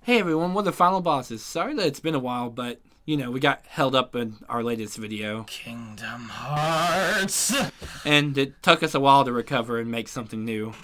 Hey everyone, we're the final bosses. Sorry that it's been a while, but, we got held up in our latest video. Kingdom Hearts! And it took us a while to recover and make something new.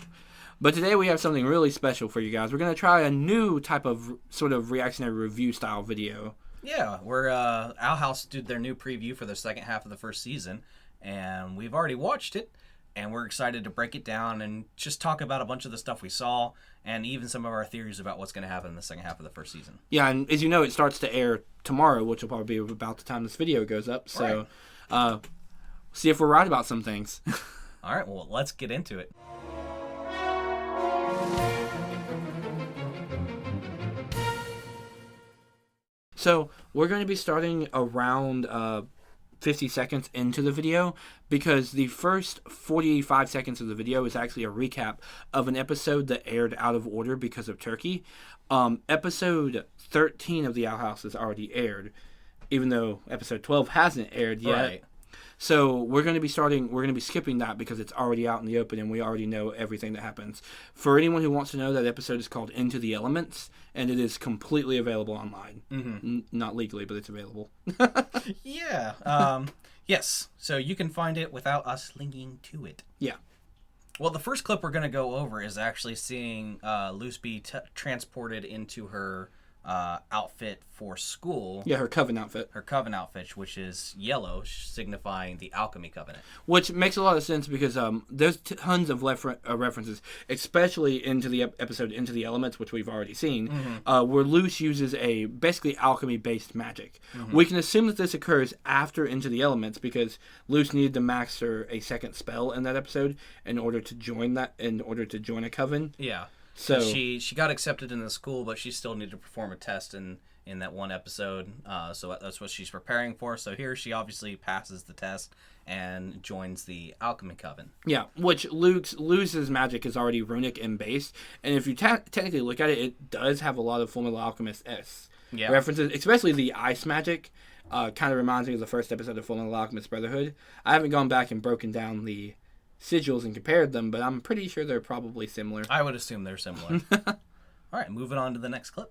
But today we have something really special for you guys. We're going to try a new type of sort of reactionary review style video. Yeah, we're Owl House did their new preview for the second half of the first season, and we've already watched it, and we're excited to break it down and just talk about a bunch of the stuff we saw, and even some of our theories about what's going to happen in the second half of the first season. Yeah, and as you know, it starts to air tomorrow, which will probably be about the time this video goes up. So, see if we're right about some things. All right, well, let's get into it. So, we're going to be starting around 50 seconds into the video because the first 45 seconds of the video is actually a recap of an episode that aired out of order because of Turkey. Episode 13 of The Owl House has already aired, even though episode 12 hasn't aired yet. Right. So we're going to be skipping that because it's already out in the open and we already know everything that happens. For anyone who wants to know, that episode is called Into the Elements and it is completely available online. Mm-hmm. Not legally, but it's available. Yeah. Yes. So you can find it without us linking to it. Yeah. Well, the first clip we're going to go over is actually seeing Luce be transported into her outfit for school. Yeah, her coven outfit. Her coven outfit, which is yellow, signifying the alchemy covenant. Which makes a lot of sense because there's tons of references, especially into the episode Into the Elements, which we've already seen, where Luce uses a basically alchemy-based magic. Mm-hmm. We can assume that this occurs after Into the Elements because Luce needed to master a second spell in that episode in order to join a coven. Yeah. So she got accepted in the school, but she still needed to perform a test in that one episode. So that's what she's preparing for. So here she obviously passes the test and joins the Alchemy Coven. Yeah, which Luce's magic is already runic and based. And if you technically look at it, it does have a lot of Fullmetal Alchemist references, especially the ice magic. Kind of reminds me of the first episode of Fullmetal Alchemist Brotherhood. I haven't gone back and broken down the sigils and compared them, but I'm pretty sure they're probably similar. I would assume they're similar. All right, moving on to the next clip.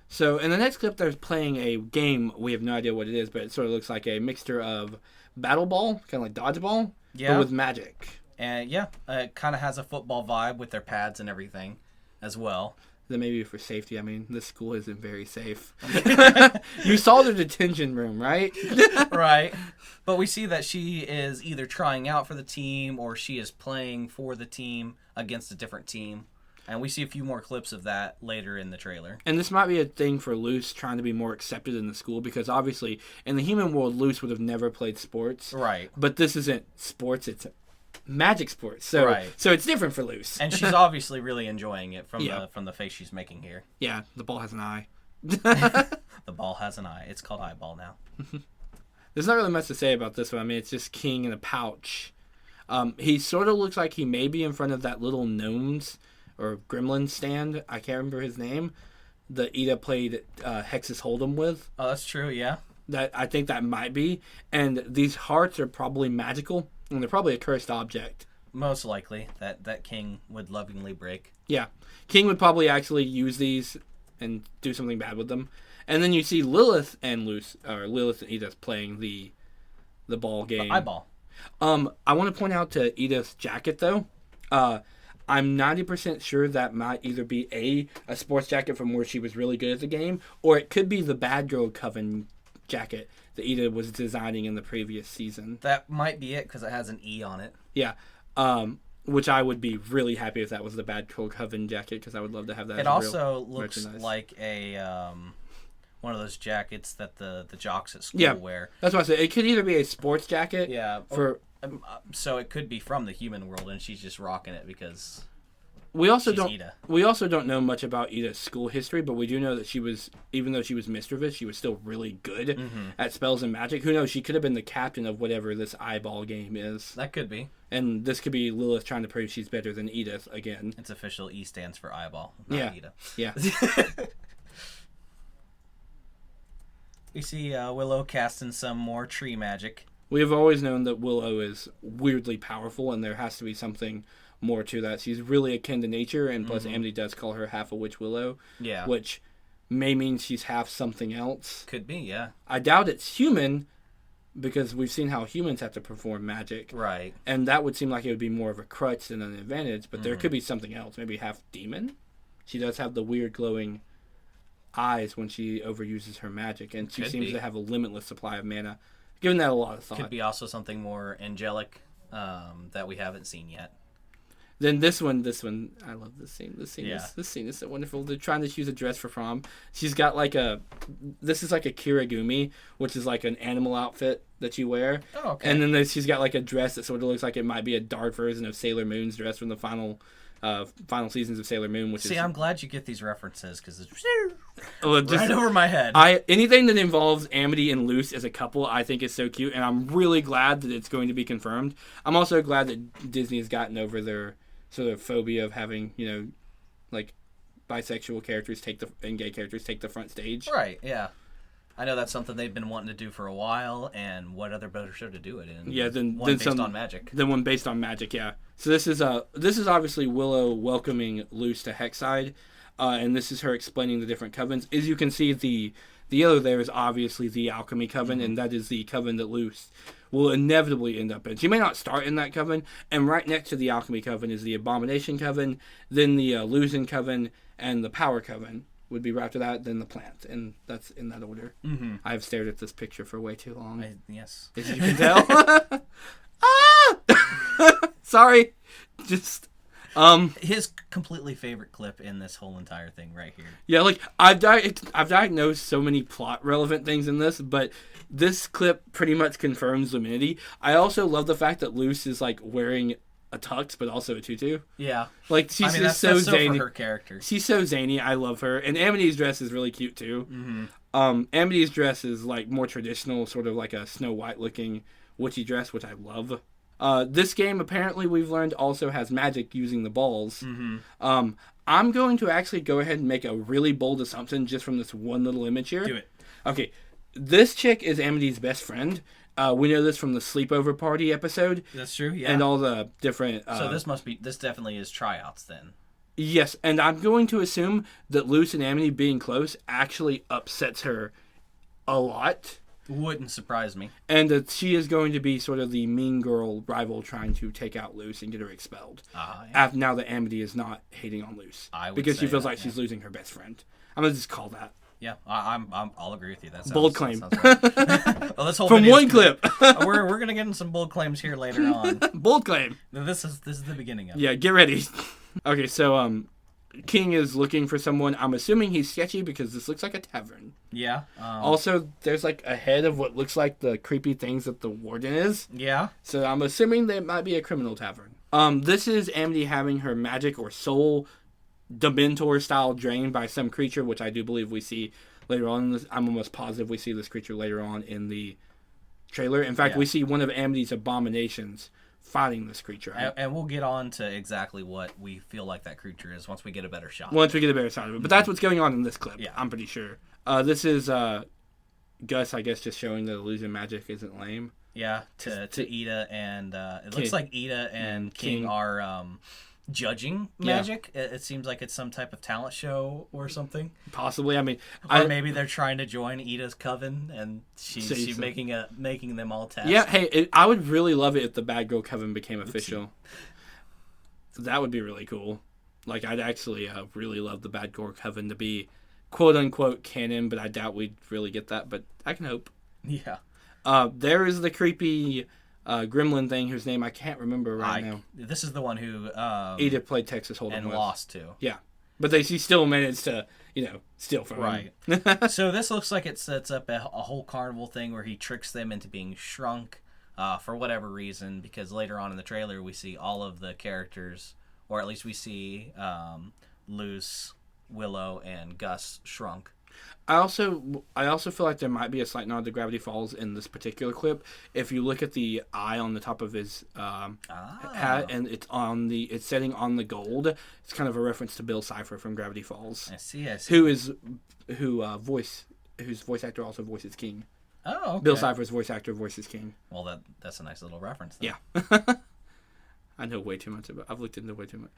So in the next clip, they're playing a game. We have no idea what it is, but it sort of looks like a mixture of battle ball, kind of like dodgeball, but with magic. And it kind of has a football vibe with their pads and everything as well. Then maybe for safety. I mean, this school isn't very safe. You saw the detention room, right? Right. But we see that she is either trying out for the team or she is playing for the team against a different team. And we see a few more clips of that later in the trailer. And this might be a thing for Luce trying to be more accepted in the school because obviously in the human world, Luce would have never played sports. Right. But this isn't sports, it's magic sports. So it's different for Luce. And she's obviously really enjoying it from the face she's making here. Yeah, the ball has an eye. The ball has an eye. It's called eyeball now. There's not really much to say about this one. I mean, it's just King in a pouch. He sort of looks like he may be in front of that little gnomes or gremlin stand. I can't remember his name. That Ida played Hexus Hold'em with. Oh, that's true, yeah. I think that might be. And these hearts are probably magical. And they're probably a cursed object. Most likely. That King would lovingly break. Yeah. King would probably actually use these and do something bad with them. And then you see Lilith and Edith playing the ball game. The eyeball. I want to point out to Edith's jacket, though. I'm 90% sure that might either be a sports jacket from where she was really good at the game, or it could be the Bad Girl Coven jacket that Edith was designing in the previous season. That might be it because it has an E on it. Yeah. Which I would be really happy if that was the Bad Girl Coven jacket because I would love to have that. It also looks like a one of those jackets that the jocks at school wear. That's what I said. It could either be a sports jacket. Yeah. So it could be from the human world, and she's just rocking it because we also Ida. We also don't know much about Ida's school history, but we do know that she was, even though she was mischievous, she was still really good at spells and magic. Who knows? She could have been the captain of whatever this eyeball game is. That could be. And this could be Lilith trying to prove she's better than Edith again. It's official. E stands for eyeball, not Ida. Yeah. We see Willow casting some more tree magic. We have always known that Willow is weirdly powerful, and there has to be something more to that. She's really akin to nature, and plus Amity does call her half a witch Willow. Yeah. Which may mean she's half something else. Could be, yeah. I doubt it's human, because we've seen how humans have to perform magic. Right. And that would seem like it would be more of a crutch than an advantage, but there could be something else. Maybe half demon? She does have the weird glowing eyes when she overuses her magic, and she seems to have a limitless supply of mana. Giving that a lot of thought. Could be also something more angelic that we haven't seen yet. Then this one, I love this scene. This scene is so wonderful. They're trying to choose a dress for prom. She's got this is like a kirigumi, which is like an animal outfit that you wear. Oh, okay. And then she's got like a dress that sort of looks like it might be a dark version of Sailor Moon's dress from the final seasons of Sailor Moon. Which I'm glad you get these references because it's just, right over my head. Anything that involves Amity and Luce as a couple, I think is so cute, and I'm really glad that it's going to be confirmed. I'm also glad that Disney has gotten over their sort of phobia of having, like bisexual characters and gay characters take the front stage. Right, yeah. I know that's something they've been wanting to do for a while, and what other better show to do it in? Yeah, than based on magic. Than one based on magic, yeah. So this is obviously Willow welcoming Luce to Hexside, and this is her explaining the different covens. As you can see, the yellow there is obviously the Alchemy Coven, and that is the coven that Luce will inevitably end up in. She may not start in that coven, and right next to the Alchemy Coven is the Abomination Coven, then the Illusion Coven, and the Power Coven would be right after that, then the Plant, and that's in that order. Mm-hmm. I've stared at this picture for way too long. Yes. As you can tell. Sorry. Just... his completely favorite clip in this whole entire thing right here. Yeah, like I've diagnosed so many plot relevant things in this, but this clip pretty much confirms Luminity. I also love the fact that Luce is like wearing a tux, but also a tutu. Yeah, like she's that's so zany. For her character. She's so zany. I love her, and Amity's dress is really cute too. Mm-hmm. Amity's dress is like more traditional, sort of like a Snow White looking witchy dress, which I love. This game, apparently, we've learned also has magic using the balls. Mm-hmm. I'm going to actually go ahead and make a really bold assumption just from this one little image here. Do it. Okay, this chick is Amity's best friend. We know this from the sleepover party episode. That's true, yeah. And all the different... so this definitely is tryouts then. Yes, and I'm going to assume that Luce and Amity being close actually upsets her a lot. Wouldn't surprise me. And that she is going to be sort of the mean girl rival trying to take out Luce and get her expelled. Yeah. Now that Amity is not hating on Luce. Because she feels like she's losing her best friend. I'm going to just call that. Yeah, I'll agree with you. That sounds, bold claim. That sounds right. Well, this whole from one clip. we're gonna get into some bold claims here later on. Bold claim. This is the beginning of it. Yeah, get ready. Okay, so King is looking for someone. I'm assuming he's sketchy because this looks like a tavern. Yeah. Also, there's like a head of what looks like the creepy things that the warden is. Yeah. So I'm assuming that it might be a criminal tavern. This is Amity having her magic or soul Dementor style drained by some creature, which I do believe we see later on. I'm almost positive we see this creature later on in the trailer. In fact, we see one of Amity's abominations fighting this creature. And we'll get on to exactly what we feel like that creature is once we get a better shot. Once we get a better shot of it. But that's what's going on in this clip. Yeah. I'm pretty sure. This is Gus, I guess, just showing that illusion magic isn't lame. Yeah, to Ida and it looks like Ida and King are judging magic. Yeah. It seems like it's some type of talent show or something. Possibly. I mean, or maybe they're trying to join Ida's coven and she's making them all test. Yeah. Hey, I would really love it if the Bad Girl Coven became official. That would be really cool. Like, I'd actually really love the Bad Girl Coven to be quote unquote canon, but I doubt we'd really get that. But I can hope. Yeah. There is the creepy gremlin thing whose name I can't remember now. This is the one who Edith played Texas Hold'em and with. lost to. Yeah, but she still managed to steal from him. Right. So this looks like it sets up a whole carnival thing where he tricks them into being shrunk for whatever reason. Because later on in the trailer we see all of the characters, or at least we see Luce, Willow, and Gus shrunk. I also feel like there might be a slight nod to Gravity Falls in this particular clip. If you look at the eye on the top of his hat, and it's setting on the gold, it's kind of a reference to Bill Cipher from Gravity Falls. I see. Whose voice actor also voices King. Oh, okay. Bill Cipher's voice actor voices King. Well, that's a nice little reference then. Yeah. I know way too much about it. I've looked into way too much.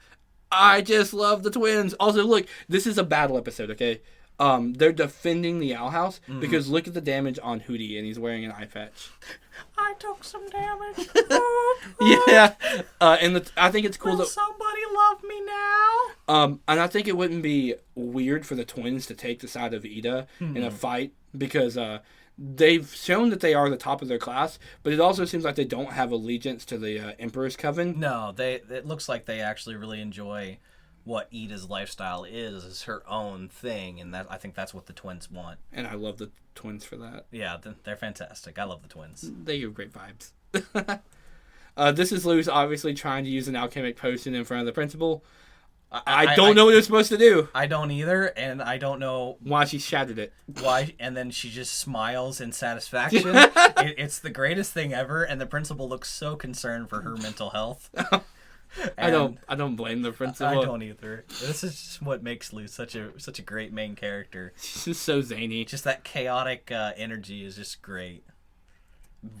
I just love the twins. Also, look, this is a battle episode, okay? they're defending the Owl House because look at the damage on Hootie, and he's wearing an eye patch. I took some damage. Yeah, and I think it's cool Will that somebody love me now? and I think it wouldn't be weird for the twins to take the side of Ida in a fight because they've shown that they are the top of their class, but it also seems like they don't have allegiance to the Emperor's Coven. No, it looks like they actually really enjoy what Ida's lifestyle is her own thing, and that I think that's what the twins want. And I love the twins for that. Yeah, they're fantastic. I love the twins. They give great vibes. This is Luz obviously trying to use an alchemic potion in front of the principal. I don't know what they're supposed to do. I don't either, and I don't know why she shattered it. Why, and then she just smiles in satisfaction. It's the greatest thing ever, and the principal looks so concerned for her mental health. I don't blame the principal. I don't either. This is just what makes Luz such a great main character. She's just so zany. Just that chaotic energy is just great.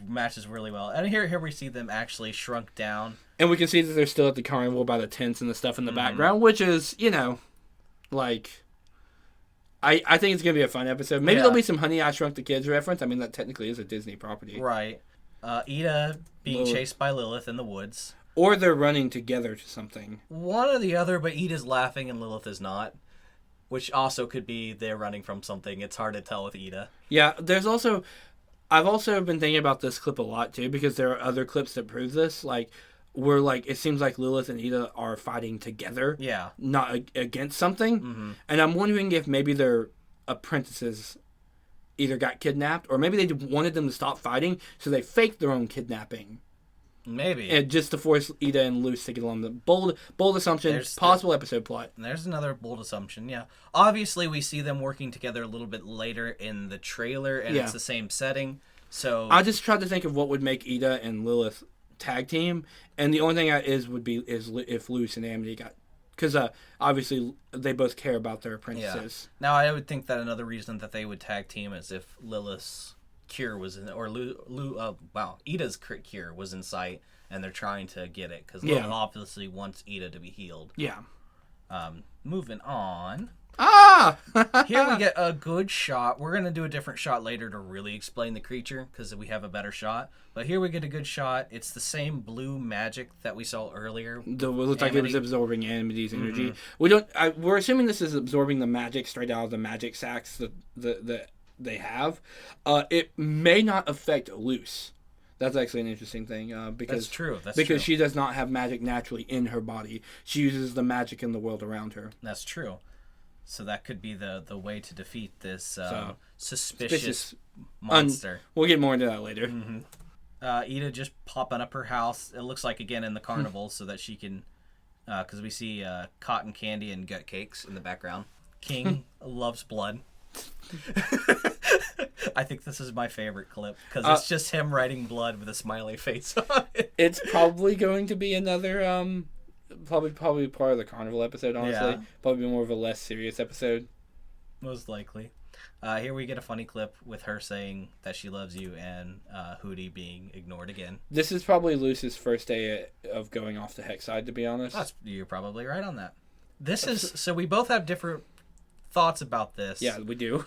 Matches really well. And here we see them actually shrunk down. And we can see that they're still at the carnival by the tents and the stuff in the background, which is, like, I think it's going to be a fun episode. Maybe there'll be some Honey, I Shrunk the Kids reference. I mean, that technically is a Disney property. Right. Ida being chased by Lilith in the woods. Or they're running together to something. One or the other, but Ida's laughing and Lilith is not. Which also could be they're running from something. It's hard to tell with Ida. Yeah, I've also been thinking about this clip a lot, too, because there are other clips that prove this. Like, where, like, it seems like Lilith and Ida are fighting together. Yeah. Not against something. Mm-hmm. And I'm wondering if maybe their apprentices either got kidnapped, or maybe they wanted them to stop fighting, so they faked their own kidnapping. Maybe. And just to force Ida and Luz to get along. The bold assumption, possible episode plot. There's another bold assumption, yeah. Obviously, we see them working together a little bit later in the trailer, and it's the same setting. So I just tried to think of what would make Ida and Lilith tag team, and the only thing would be if Luz and Amity got... Because obviously, they both care about their apprentices. Yeah. Now, I would think that another reason that they would tag team is if Lilith's cure was in, or Ida's cure was in sight, and they're trying to get it because Lilith obviously wants Ida to be healed. Yeah. Moving on. Ah! Here we get a good shot. We're gonna do a different shot later to really explain the creature because we have a better shot. But here we get a good shot. It's the same blue magic that we saw earlier. It looked like it was absorbing Amity's energy. We're assuming this is absorbing the magic straight out of the magic sacks that they have. It may not affect Luz. That's actually an interesting thing because that's true. Because she does not have magic naturally in her body. She uses the magic in the world around her. That's true. So that could be the way to defeat this suspicious monster. We'll get more into that later. Mm-hmm. Ida just popping up her house. It looks like again in the carnival, so that she can, because we see cotton candy and gut cakes in the background. King loves blood. I think this is my favorite clip because it's just him writing blood with a smiley face on it. It's probably going to be another probably part of the carnival episode, honestly. Yeah. Probably more of a less serious episode. Most likely. Here we get a funny clip with her saying that she loves you and Hootie being ignored again. This is probably Luz's first day of going off the Hex side, to be honest. You're probably right on that. So we both have different thoughts about this. Yeah, we do.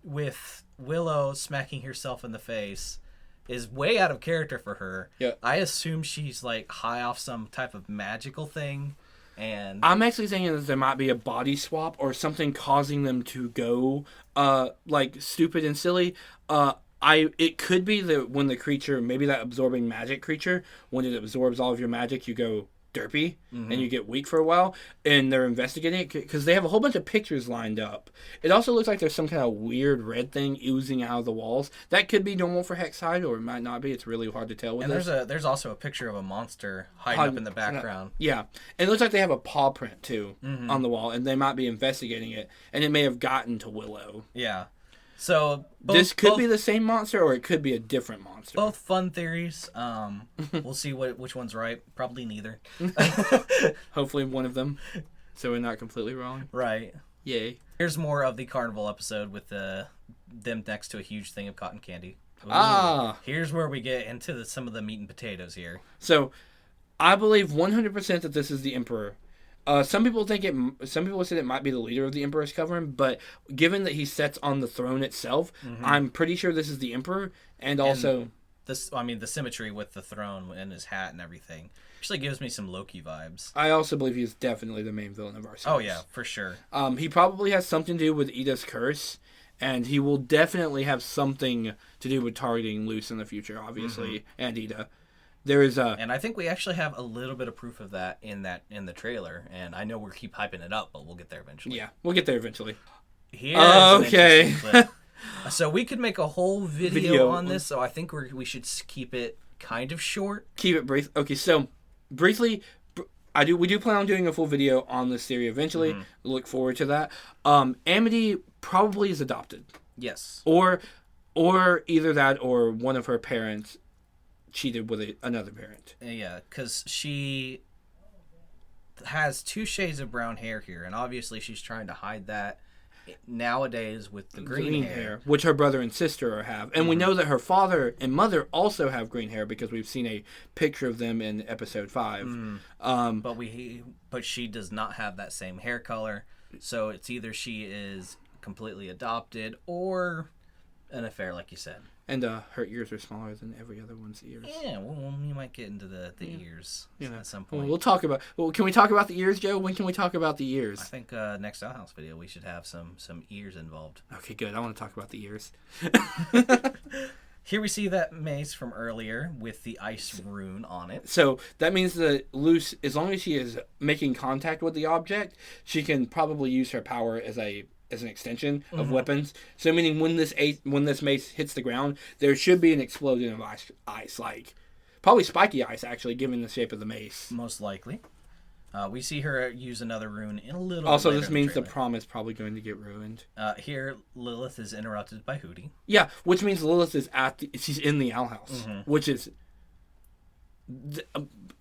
With Willow smacking herself in the face is way out of character for her. Yeah. I assume she's like high off some type of magical thing, and I'm actually thinking that there might be a body swap or something causing them to go like stupid and silly. It could be that when the creature, maybe that absorbing magic creature, when it absorbs all of your magic, you go derpy and you get weak for a while, and they're investigating it because they have a whole bunch of pictures lined up. It also looks like there's some kind of weird red thing oozing out of the walls. That could be normal for Hexside, or it might not be. It's really hard to tell with and this. there's also a picture of a monster hiding up in the background. Yeah, and it looks like they have a paw print too on the wall, and they might be investigating it, and it may have gotten to Willow. Yeah. So this could be the same monster, or it could be a different monster. Both fun theories. We'll see which one's right. Probably neither. Hopefully one of them, so we're not completely wrong. Right. Yay. Here's more of the carnival episode with them next to a huge thing of cotton candy. Ooh. Here's where we get into some of the meat and potatoes here. So, I believe 100% that this is the Emperor. Some people think it. Some people said it might be the leader of the Emperor's Coven, but given that he sits on the throne itself, I'm pretty sure this is the Emperor, and also the symmetry with the throne and his hat and everything actually gives me some Loki vibes. I also believe he's definitely the main villain of our series. Oh yeah, for sure. He probably has something to do with Ida's curse, and he will definitely have something to do with targeting Luce in the future, obviously, and Ida. There is and I think we actually have a little bit of proof of that in the trailer, and I know we keep hyping it up, but we'll get there eventually. Yeah, we'll get there eventually. Here's an okay. interesting clip. So we could make a whole video on this, so I think we should keep it kind of short. Keep it brief. Okay, so briefly, we do plan on doing a full video on this theory eventually. Look forward to that. Amity probably is adopted. Yes. Or either that or one of her parents cheated with another parent. Yeah, because she has 2 shades of brown hair here, and obviously she's trying to hide that nowadays with the green hair, which her brother and sister have. And we know that her father and mother also have green hair because we've seen a picture of them in episode 5. But she does not have that same hair color, so it's either she is completely adopted or an affair, like you said. And her ears are smaller than every other one's ears. Yeah, well, we might get into the ears at some point. We'll talk about. Well, can we talk about the ears, Joe? When can we talk about the ears? I think next Outhouse video we should have some ears involved. Okay, good. I want to talk about the ears. Here we see that mace from earlier with the ice rune on it. So that means that Luce, as long as she is making contact with the object, she can probably use her power as an extension of weapons. So meaning when this mace hits the ground, there should be an explosion of ice, like probably spiky ice, actually, given the shape of the mace. Most likely. We see her use another rune in a little. Also, this means the prom is probably going to get ruined. Here, Lilith is interrupted by Hootie. Yeah, which means Lilith is she's in the Owl House, which is.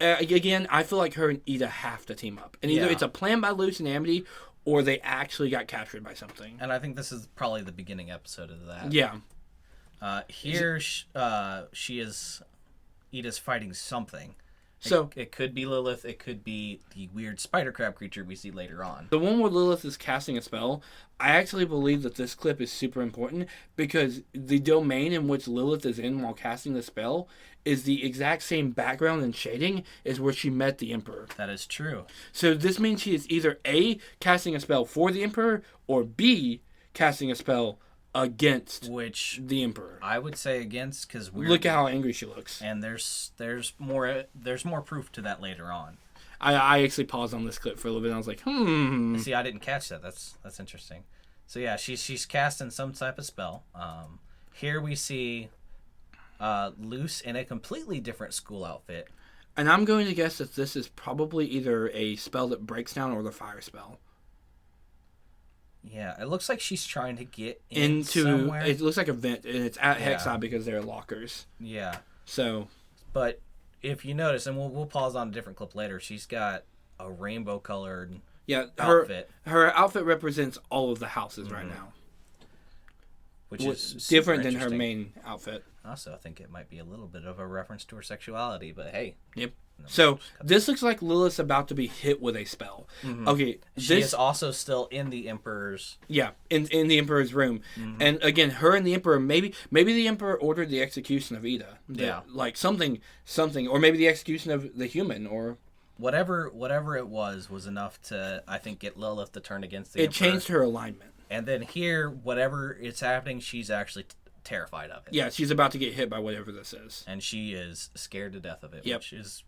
Again, I feel like her and Ida have to team up, and either it's a plan by Luce and Amity, or they actually got captured by something. And I think this is probably the beginning episode of that. Yeah. Here, she is... Ida's fighting something. So it could be Lilith. It could be the weird spider crab creature we see later on. The one where Lilith is casting a spell, I actually believe that this clip is super important because the domain in which Lilith is in while casting the spell is the exact same background and shading as where she met the Emperor. That is true. So this means she is either A, casting a spell for the Emperor, or B, casting a spell against the Emperor. I would say against, because look at how angry she looks. And there's more proof to that later on. I actually paused on this clip for a little bit and I was like, See, I didn't catch that. That's interesting. So yeah, she's casting some type of spell. Here we see Luce in a completely different school outfit. And I'm going to guess that this is probably either a spell that breaks down or the fire spell. Yeah, it looks like she's trying to get into somewhere. It looks like a vent, and it's at Hexside because there are lockers. Yeah. So. But if you notice, and we'll pause on a different clip later, she's got a rainbow-colored outfit. Her outfit represents all of the houses right now. Which is different than her main outfit. Also, I think it might be a little bit of a reference to her sexuality, but hey. Yep. So, this looks like Lilith's about to be hit with a spell. Okay. She is also still in the Emperor's... Yeah, in the Emperor's room. And again, her and the Emperor, maybe the Emperor ordered the execution of Ida. Yeah. Like something, or maybe the execution of the human, or... Whatever it was enough to, I think, get Lilith to turn against the Emperor. It changed her alignment. And then here, whatever is happening, she's actually terrified of it. Yeah, she's about to get hit by whatever this is. And she is scared to death of it, which is...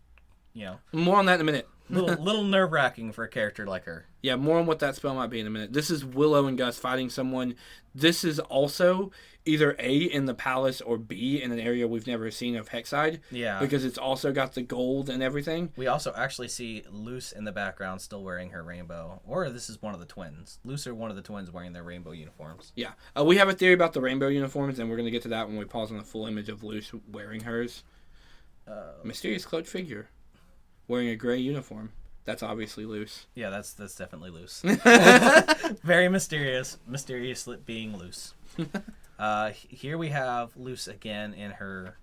more on that in a minute. little nerve-wracking for a character like her. Yeah, more on what that spell might be in a minute. This is Willow and Gus fighting someone. This is also either A, in the palace, or B, in an area we've never seen of Hexside. Yeah. Because it's also got the gold and everything. We also actually see Luce in the background still wearing her rainbow. Or this is one of the twins. Luce or one of the twins wearing their rainbow uniforms. Yeah. We have a theory about the rainbow uniforms, and we're going to get to that when we pause on the full image of Luce wearing hers. Mysterious cloaked figure. Wearing a gray uniform. That's obviously Luce. Yeah, that's definitely Luce. Very mysterious being Luce. Here we have Luce again in her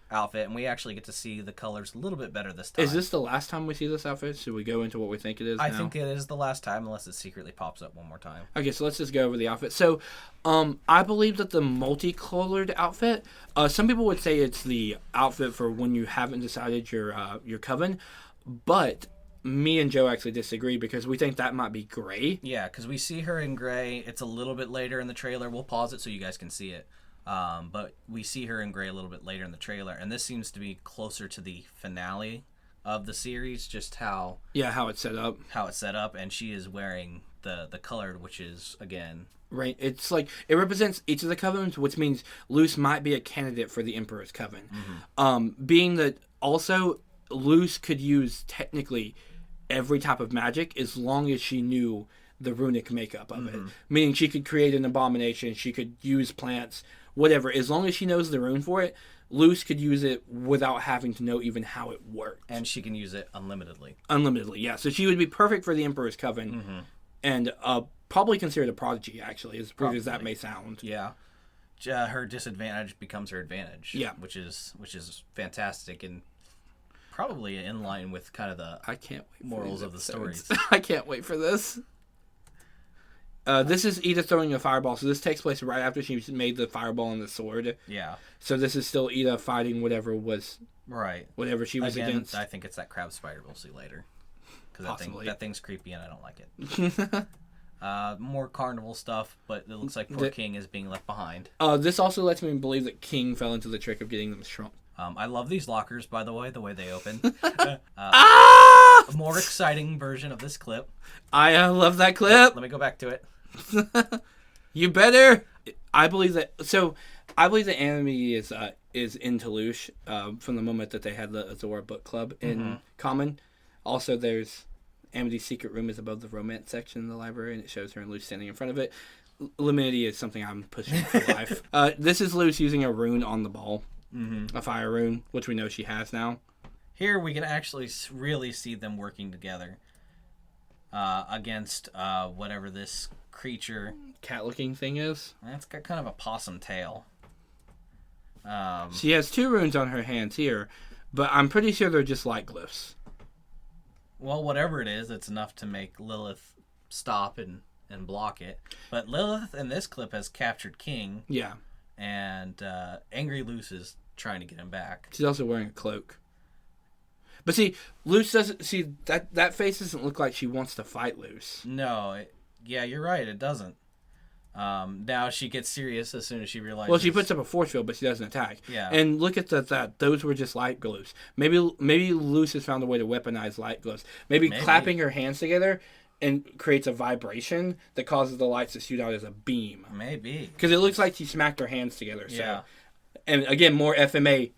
outfit, and we actually get to see the colors a little bit better this time. Is this the last time we see this outfit? Should we go into what we think it is I now? think it is the last time, unless it secretly pops up one more time. Okay, so let's just go over the outfit. So, I believe that the multicolored outfit, some people would say it's the outfit for when you haven't decided your coven, but me and Joe actually disagree because we think that might be gray. Yeah, because we see her in gray. It's a little bit later in the trailer. We'll pause it so you guys can see it. But we see her in gray a little bit later in the trailer, and this seems to be closer to the finale of the series, just how it's set up. And she is wearing the colored, which is, again... Right, it's like, it represents each of the covens, which means Luce might be a candidate for the Emperor's Coven. Mm-hmm. Being that, also, Luce could use, technically, every type of magic as long as she knew the runic makeup of it. Meaning she could create an abomination, she could use plants, whatever. As long as she knows the rune for it, Luce could use it without having to know even how it worked. And she can use it unlimitedly. Unlimitedly, yeah. So she would be perfect for the Emperor's Coven, and probably considered a prodigy, actually, as weird as that may sound. Yeah. Her disadvantage becomes her advantage. Yeah. Which is fantastic, and probably in line with kind of the I can't wait morals of the stories. I can't wait for this. This is Ida throwing a fireball, so this takes place right after she made the fireball and the sword. Yeah. So this is still Ida fighting whatever she was against. I think it's that crab spider we'll see later. Because that thing's creepy and I don't like it. More carnival stuff, but it looks like poor King is being left behind. This also lets me believe that King fell into the trick of getting them shrunk. I love these lockers, by the way they open. Ah! A more exciting version of this clip. I love that clip. Let me go back to it. You better. I believe that Amity is into Luce from the moment that they had the Azora book club in common. Also, there's Amity's secret room is above the romance section in the library, and it shows her and Luce standing in front of it. Luminity is something I'm pushing for life. This is Luce using a rune on the ball, a fire rune, which we know she has now. Here we can actually really see them working together against whatever this creature cat-looking thing is. It's got kind of a possum tail. She has 2 runes on her hands here, but I'm pretty sure they're just light glyphs. Well, whatever it is, it's enough to make Lilith stop and block it. But Lilith in this clip has captured King. Yeah. And Angry Luce is trying to get him back. She's also wearing a cloak. But see, Luce doesn't... See, that face doesn't look like she wants to fight Luce. No. Yeah, you're right. It doesn't. Now she gets serious as soon as she realizes... Well, she puts up a force field, but she doesn't attack. Yeah. And look at that. Those were just light glyphs. Maybe Luce has found a way to weaponize light glyphs. Maybe clapping her hands together and creates a vibration that causes the lights to shoot out as a beam. Maybe. Because it looks like she smacked her hands together. So. Yeah. And again, more FMA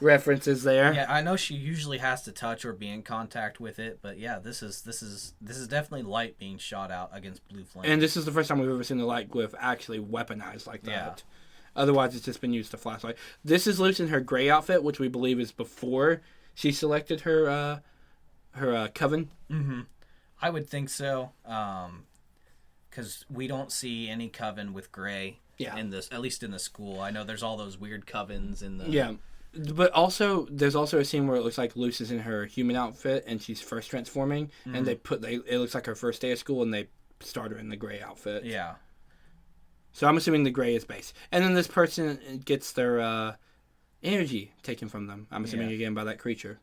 references there. Yeah, I know she usually has to touch or be in contact with it, but yeah, this is definitely light being shot out against blue flame. And this is the first time we've ever seen the light glyph actually weaponized like that. Yeah. Otherwise, it's just been used to flashlight. This is Luce in her gray outfit, which we believe is before she selected her coven. Mm-hmm. I would think so, because we don't see any coven with gray. Yeah. At least in the school. I know there's all those weird covens in the... Yeah. But also, there's also a scene where it looks like Luce is in her human outfit and she's first transforming, and it looks like her first day of school, and they start her in the gray outfit. Yeah. So I'm assuming the gray is base. And then this person gets their energy taken from them. I'm assuming again by that creature.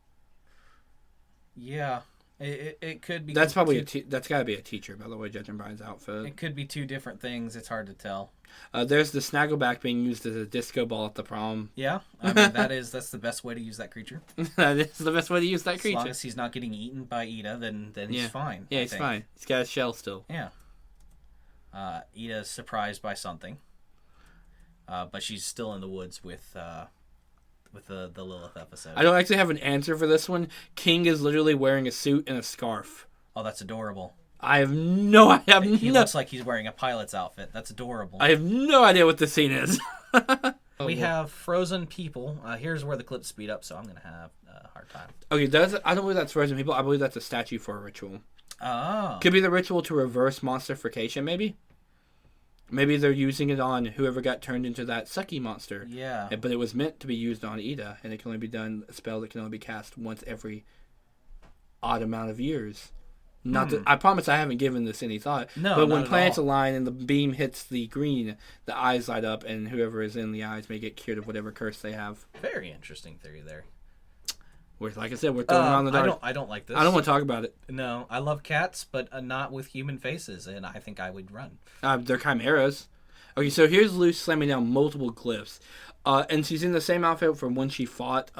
Yeah. It could be... That's probably that's got to be a teacher, by the way, judging Brian's outfit. It could be 2 different things. It's hard to tell. There's the Snaggleback being used as a disco ball at the prom. Yeah, I mean, that's the best way to use that creature. That is the best way to use that creature. As long as he's not getting eaten by Ida, then he's fine. Yeah, he's fine. He's got a shell still. Yeah. Ida's surprised by something, but she's still in the woods with the Lilith episode. I don't actually have an answer for this one. King is literally wearing a suit and a scarf. Oh, that's adorable. I have no idea. He looks like he's wearing a pilot's outfit. That's adorable. I have no idea what this scene is. We have frozen people. Here's where the clips speed up, so I'm going to have a hard time. Okay, I don't believe that's frozen people. I believe that's a statue for a ritual. Oh. Could be the ritual to reverse monstrification, maybe? Maybe they're using it on whoever got turned into that sucky monster. Yeah. But it was meant to be used on Ida, and it can only be done, a spell that can only be cast once every odd amount of years. Not that I promise I haven't given this any thought. No, but not when at planets all. align and the beam hits the green, the eyes light up, and whoever is in the eyes may get cured of whatever curse they have. Very interesting theory there. Like I said, we're throwing around the dark. I don't like this. I don't want to talk about it. No, I love cats, but not with human faces, and I think I would run. They're chimeras. Okay, so here's Luce slamming down multiple glyphs. And she's in the same outfit from when she fought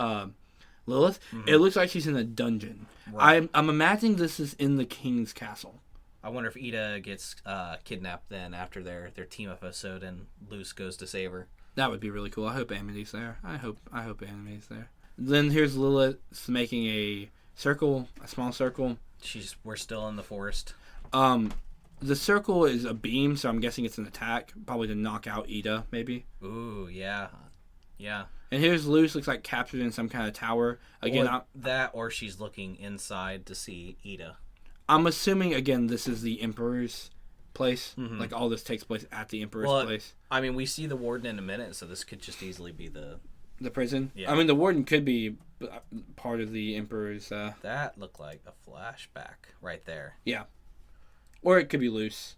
Lilith. It looks like she's in a dungeon. Right. I'm imagining this is in the king's castle. I wonder if Ida gets kidnapped then after their team episode and Luce goes to save her. That would be really cool. I hope Amity's there. I hope Amity's there. Then here's Lilith making a circle, a small circle. We're still in the forest. The circle is a beam, so I'm guessing it's an attack, probably to knock out Ida, maybe. Ooh, yeah. Yeah. And here's Luce, looks like captured in some kind of tower. Again, or she's looking inside to see Ida. I'm assuming, again, this is the Emperor's place. Like, all this takes place at the Emperor's place. I mean, we see the warden in a minute, so this could just easily be the prison? Yeah. I mean, the warden could be part of the Emperor's... That looked like a flashback right there. Yeah. Or it could be Luce.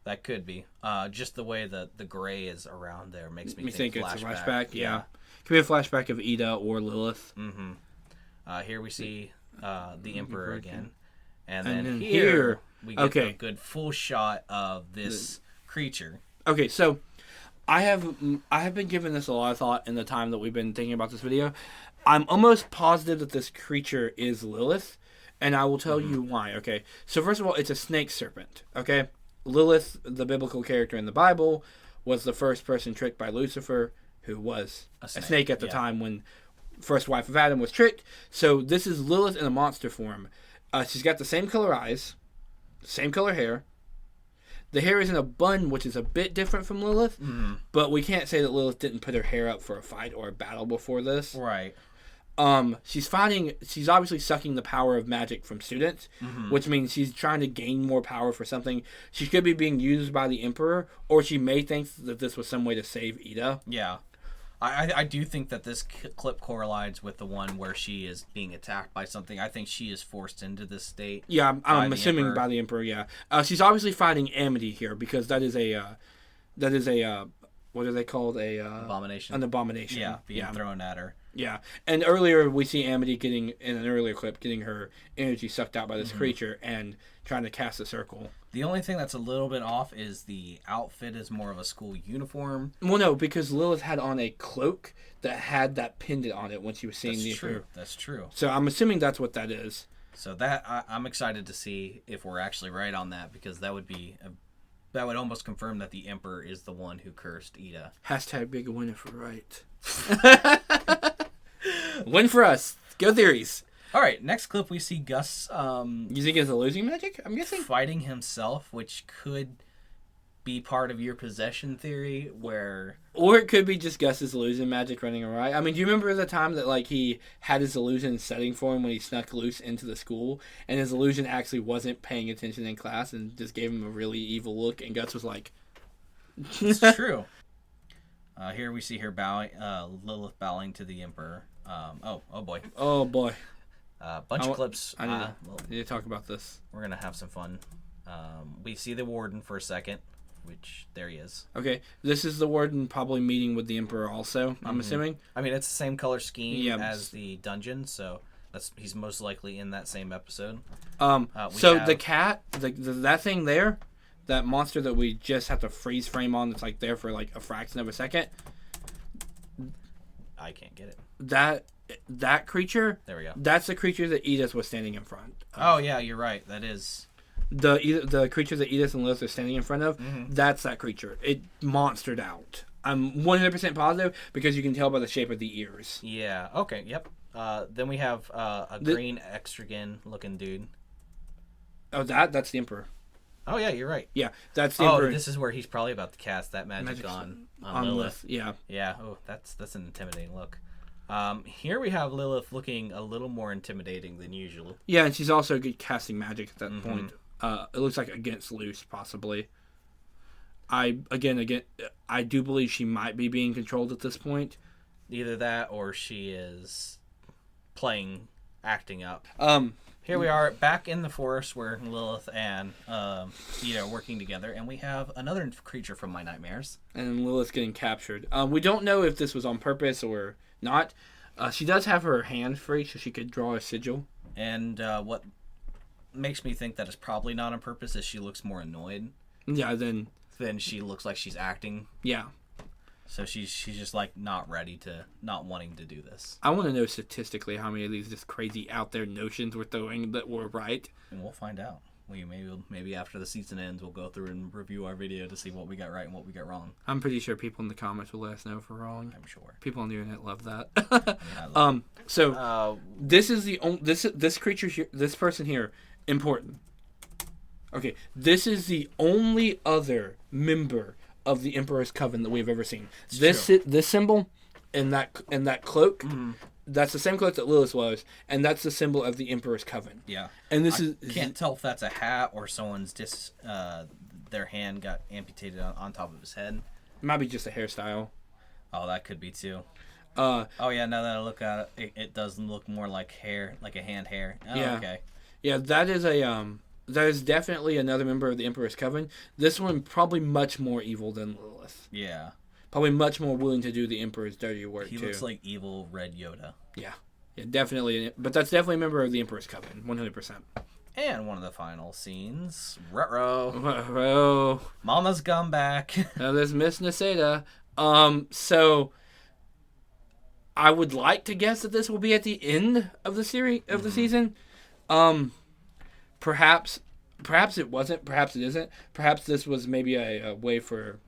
That could be. Just the way the gray is around there makes me think flashback. It's a flashback. Yeah. Could be a flashback of Ida or Lilith. Here we see the Emperor again. And And then then here here- we get a good full shot of this creature. Okay, so I have been giving this a lot of thought in the time that we've been thinking about this video. I'm almost positive that this creature is Lilith, and I will tell you why. Okay, so first of all, it's a snake serpent. Okay, Lilith, the biblical character in the Bible, was the first person tricked by Lucifer, who was a snake at the time when first wife of Adam was tricked. So this is Lilith in a monster form. She's got the same color eyes, same color hair. The hair is in a bun, which is a bit different from Lilith, but we can't say that Lilith didn't put her hair up for a fight or a battle before this. Right. She's obviously sucking the power of magic from students, which means she's trying to gain more power for something. She could be being used by the Emperor, or she may think that this was some way to save Ida. Yeah. I do think that this clip correlates with the one where she is being attacked by something. I think she is forced into this state. Yeah, I'm the assuming Emperor. by the Emperor, yeah. She's obviously fighting Amity here, because that is a what are they called? Abomination. An abomination. Yeah, being thrown at her. Yeah, and earlier we see Amity in an earlier clip, getting her energy sucked out by this creature and trying to cast a circle. The only thing that's a little bit off is the outfit is more of a school uniform. Well, no, because Lilith had on a cloak that had that pendant on it when she was seeing the Emperor. That's true. So I'm assuming that's what that is. So I'm excited to see if we're actually right on that, because that would almost confirm that the Emperor is the one who cursed Ida. Hashtag big winner for right. Win for us. Go theories. All right, next clip we see Gus You think it's a losing magic? I'm guessing. fighting himself, which could be part of your possession theory, where Or it could be just Gus's illusion magic running awry. I mean, do you remember the time that he had his illusion setting for him when he snuck Luce into the school, and his illusion actually wasn't paying attention in class and just gave him a really evil look, and Gus was like, it's true. Here we see her bowing, Lilith bowing to the Emperor. Oh boy. "Oh boy, Bunch of clips. I need to talk about this." We're gonna have some fun. We see the warden for a second, which there he is. Okay, this is the warden probably meeting with the Emperor also, I'm assuming. I mean, it's the same color scheme Yeah. as the dungeon, so he's most likely in that same episode. The cat, that thing there, that monster that we just have to freeze frame on, that's there for a fraction of a second. I can't get it. That creature. There we go. That's the creature that Edith was standing in front of. Oh yeah, you're right. That is The creature that Edith and Lilith are standing in front of. That's that creature. It monstered out. I'm 100% positive because you can tell by the shape of the ears. Yeah. Okay. Yep. Then we have a green extragen looking dude. Oh, that's the Emperor. Oh yeah, you're right. Yeah, that's the Emperor. This is where he's probably about to cast that magic on Lilith. Yeah. Yeah. Oh, that's an intimidating look. Here we have Lilith looking a little more intimidating than usual. Yeah, and she's also good casting magic at that point. It looks like against Luce, possibly. I do believe she might be being controlled at this point. Either that or she is acting up. Here we are back in the forest where Lilith and Ida are working together, and we have another creature from my nightmares. And Lilith's getting captured. We don't know if this was on purpose or not. She does have her hand free, so she could draw a sigil. And what makes me think that it's probably not on purpose is she looks more annoyed. Yeah, then she looks like she's acting. Yeah. So she's just like not wanting to do this. I want to know statistically how many of these just crazy out there notions we're throwing that were right. And we'll find out. Maybe after the season ends, we'll go through and review our video to see what we got right and what we got wrong. I'm pretty sure people in the comments will let us know if we're wrong. I'm sure. People on the internet love that. Yeah, this is the only this creature here, this person here, important. Okay, this is the only other member of the Emperor's Coven that we've ever seen. This symbol and that cloak, that's the same cloak that Lilith was, and that's the symbol of the Emperor's Coven. Yeah. And can't tell if that's a hat or someone's their hand got amputated on top of his head. Might be just a hairstyle. Oh, that could be too. Oh yeah, now that I look at it, it does look more like hair, like a hand hair. Oh, yeah. Okay. Yeah, that is definitely another member of the Emperor's Coven. This one probably much more evil than Lilith. Yeah. Probably much more willing to do the Emperor's dirty work, He looks like evil Red Yoda. Yeah. Yeah, definitely. But that's definitely a member of the Emperor's Coven, 100%. And one of the final scenes, Ruh-roh. Ruh-roh. Mama's come back. Now there's Miss Naseda. So I would like to guess that this will be at the end of the series of the season. Perhaps it wasn't. Perhaps it isn't. Perhaps this was maybe a way for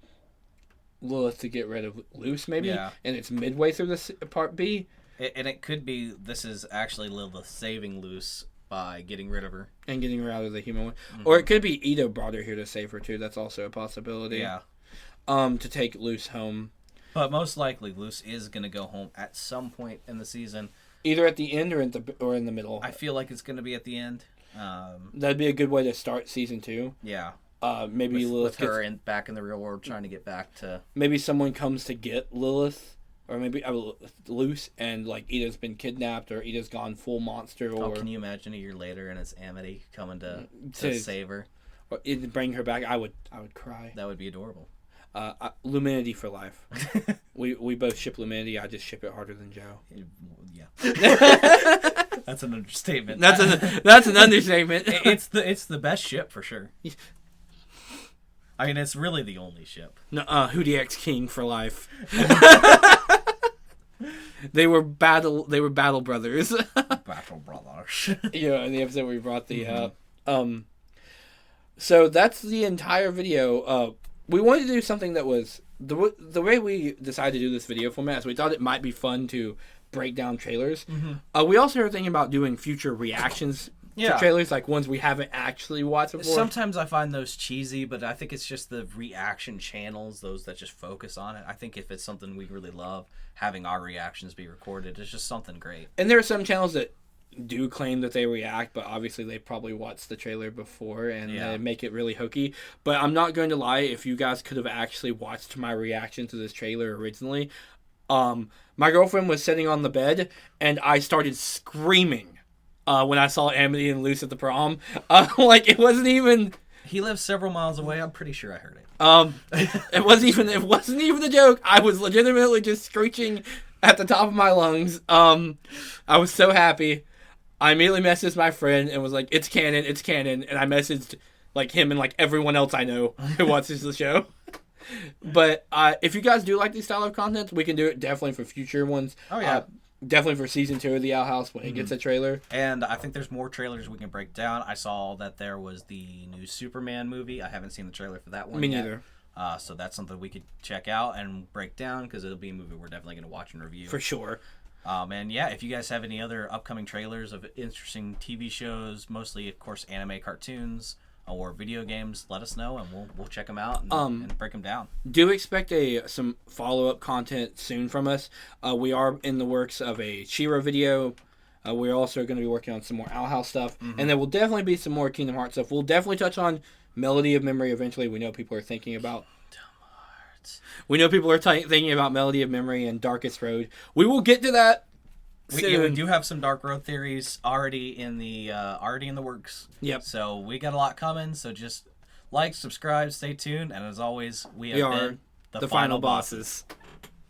Lilith to get rid of Luce, maybe. Yeah. And it's midway through this part B. And it could be this is actually Lilith saving Luce by getting rid of her. And getting her out of the human one. Or it could be Ida brought her here to save her, too. That's also a possibility. Yeah. To take Luce home. But most likely, Luce is going to go home at some point in the season. Either at the end or in the middle. I feel like it's going to be at the end. That'd be a good way to start season 2. Yeah. Maybe Lilith with her back in the real world trying to get back to... Maybe someone comes to get Lilith. Or maybe Luce, and like Ida's been kidnapped, or Ida's gone full monster. Or can you imagine a year later and it's Amity coming to save her? Or bring her back. I would cry. That would be adorable. Luminity for life. we both ship Luminity. I just ship it harder than Joe. Yeah. That's an understatement. That's an understatement. It's the best ship for sure. I mean, it's really the only ship. No, Hootie X King for life. They were battle brothers. Battle brothers. Yeah, in the episode we brought the So that's the entire video. We wanted to do something that was the way we decided to do this video format is we thought it might be fun to break down trailers. We also are thinking about doing future reactions to trailers, like ones we haven't actually watched before. Sometimes I find those cheesy, but I think it's just the reaction channels, those that just focus on it. I think if it's something we really love, having our reactions be recorded is just something great. And there are some channels that do claim that they react, but obviously they probably watched the trailer before and they make it really hokey. But I'm not going to lie, if you guys could have actually watched my reaction to this trailer originally, my girlfriend was sitting on the bed and I started screaming when I saw Amity and Luce at the prom. Like, it wasn't even... He lives several miles away. I'm pretty sure I heard it. It wasn't even a joke. I was legitimately just screeching at the top of my lungs. I was so happy. I immediately messaged my friend and was like, it's canon. And I messaged like him and like everyone else I know who watches the show. But if you guys do like this style of content, we can do it definitely for future ones. Oh, yeah. Definitely for season 2 of The Owl House when it gets a trailer. And I think there's more trailers we can break down. I saw that there was the new Superman movie. I haven't seen the trailer for that one yet. Me neither. So that's something we could check out and break down because it'll be a movie we're definitely going to watch and review. For sure. And yeah, if you guys have any other upcoming trailers of interesting TV shows, mostly, of course, anime, cartoons, or video games, let us know and we'll check them out and break them down. Do expect some follow-up content soon from us. We are in the works of a She-Ra video. We're also going to be working on some more Owl House stuff. And there will definitely be some more Kingdom Hearts stuff. We'll definitely touch on Melody of Memory eventually. We know people are thinking about Nuts. We know people are thinking about Melody of Memory and Darkest Road. We will get to that soon. We do have some Dark Road theories already in the works. Yep. So we got a lot coming. So just like, subscribe, stay tuned, and as always, we have been the final bosses.